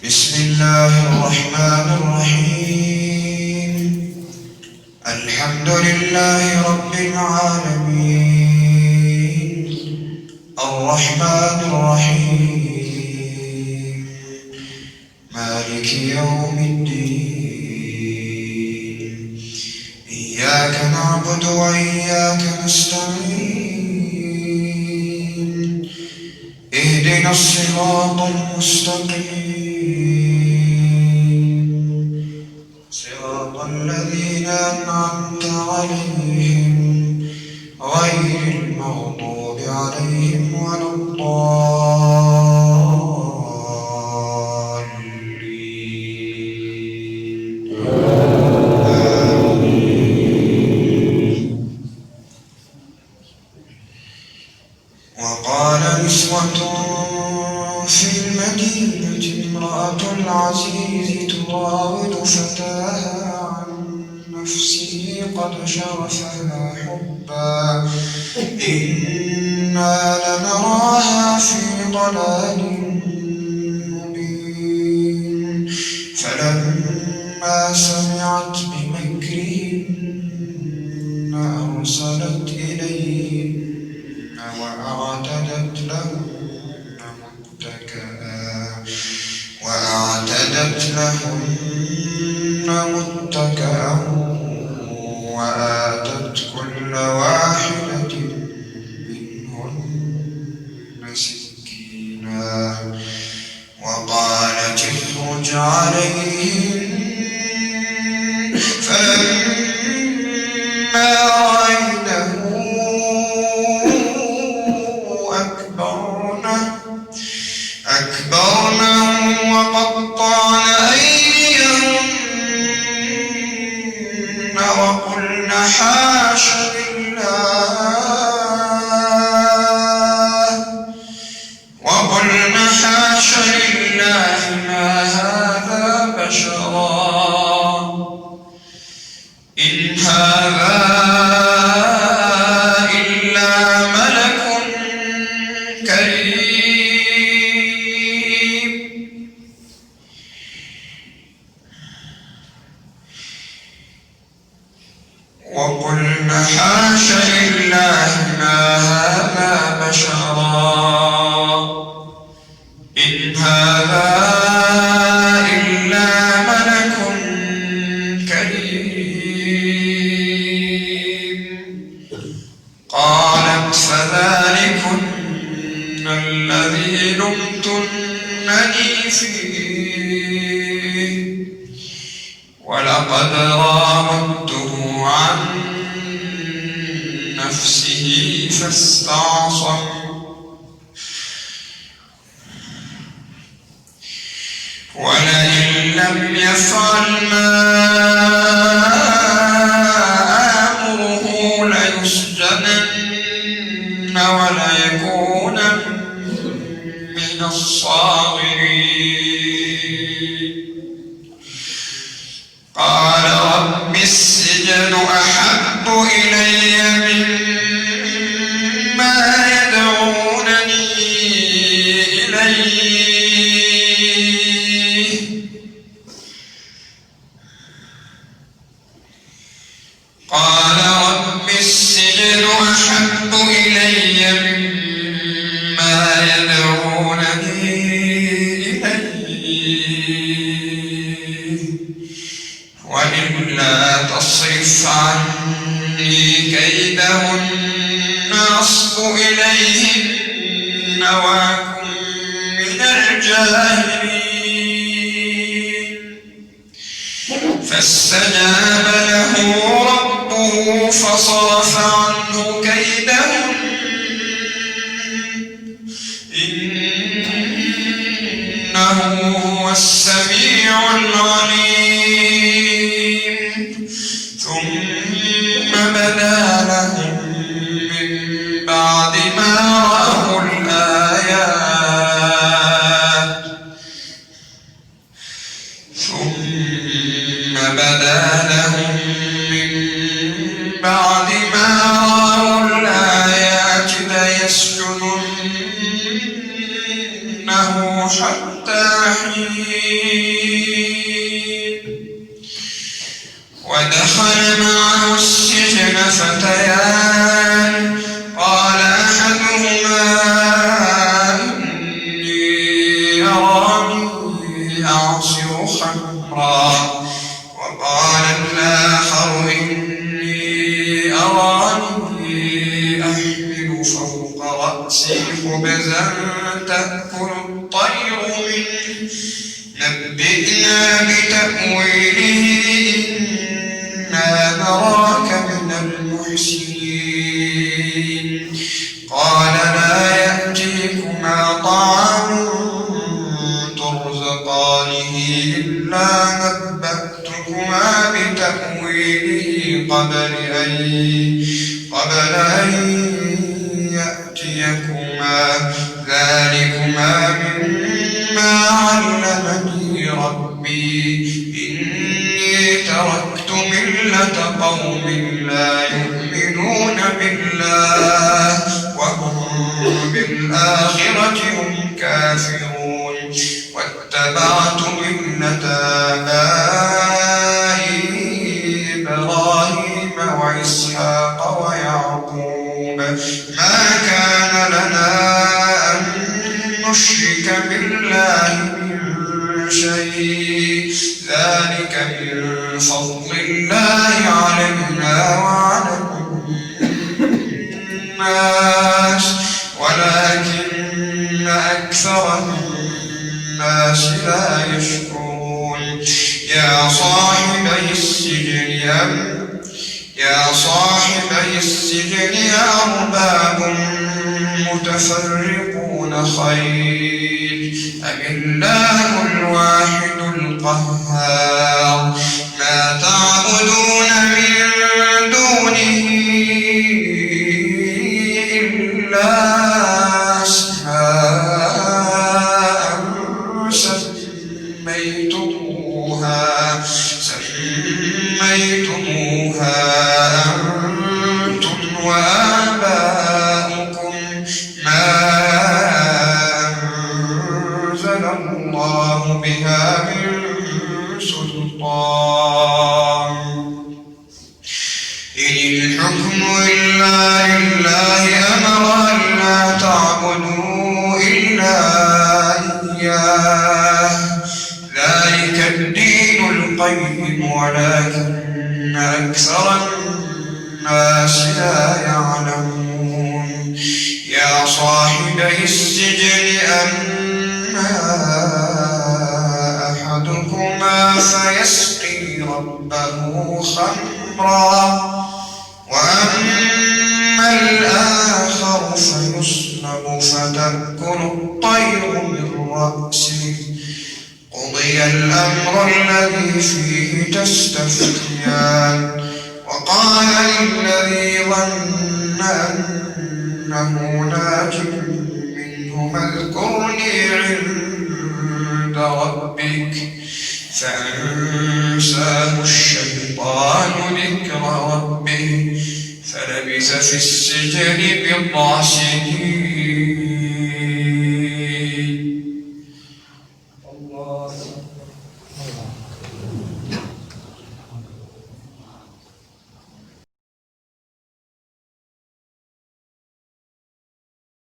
بسم الله الرحمن الرحيم. الحمد لله رب العالمين، الرحمن الرحيم، مالك يوم الدين. إياك نعبد وإياك نستعين. اهدنا الصراط المستقيم، صراط الذين أنعمت عليهم غير المغضوب عليهم ولا الضالين. وقال نسوة في المدينة امرأة العزيز تراود فتاها عن نفسه قد شغفها حبا إنا لنراها في ضلال مبين. فلما سمعت بمكرهن أرسلت إليهن وأعتدت لهن متكئا وآتت كل واحدة منهن سكينا وقالت اخرج عليهن. فلما رأينه أكبرنه وقطعن أيديهن وقلن حاش لله ما هذا بشرا إن هذا إلا ملك كريم. وقلن حاش لله ما هذا بشرا إن هذا إلا ملك كريم. قالت فذلكن الذي لمتنني فيه ولقد راودته عن نفسه فاستعصم ولئن لم يفعل ما آمره ليسجنن وليكونن من الصاغرين. قال رب السجن أحب إلي مما يدعونني إليه قال رب السجن أحب إلي مما يدعونني إليه وإلا تصرف عني كيدهن أصب إليهن وأكن من الجاهلين. فاستجاب له ربه فصرف عنه كيدهن إنه هو السميع العليم. ثم بدا لهم من بعد ما رأوا الآيات ليسجننه حتى حتى حين ودخل معه السجن فتيان قال أحدهما إني أراني أعصر خمرا وقال الآخر إني أراني أحمل فوق رأسي خبزا تأكل الطير منه نبئنا بتأويله إنا نراك من المحسنين قال لا يأتيكما طعام ترزقانه إلا نبأتكما بتأويله قبل أن يأتيكما ذلكما مما علمني ربي إني تركت ملة قوم لا يؤمنون بالله وهم بالآخرة هم كافرون واتبعت ملة آبائي إبراهيم وإسحاق ويعقوب ما كان لنا أن نشرك بالله من شيء ذلك من فضل الله علينا وعلى الناس ولكن أكثر الناس لا يشكرون يا صاحبي السجن أرباب متفرقون خير أم الله الواحد القهار ما تعبدون من دونه إلا أسماء سميتموها أنتم وآباؤكم ما أنزل الله بها من سلطان إن الحكم إلا لله أمر ألا تعبدوا إلا إياه ذلك الدين القيم ولكن أكثر الناس لا يعلمون يا صاحبي السجن أما أحدكما فيسقي ربه خمرا وأما الآخر فيصلب فتأكل الطير من رأسه قضي الأمر الذي فيه تستفتيان وقال للذي ظن أنه ناج منهما اذكرني عند ربك فأنساه الشيطان ذكر ربه فلبث في السجن بضع سنين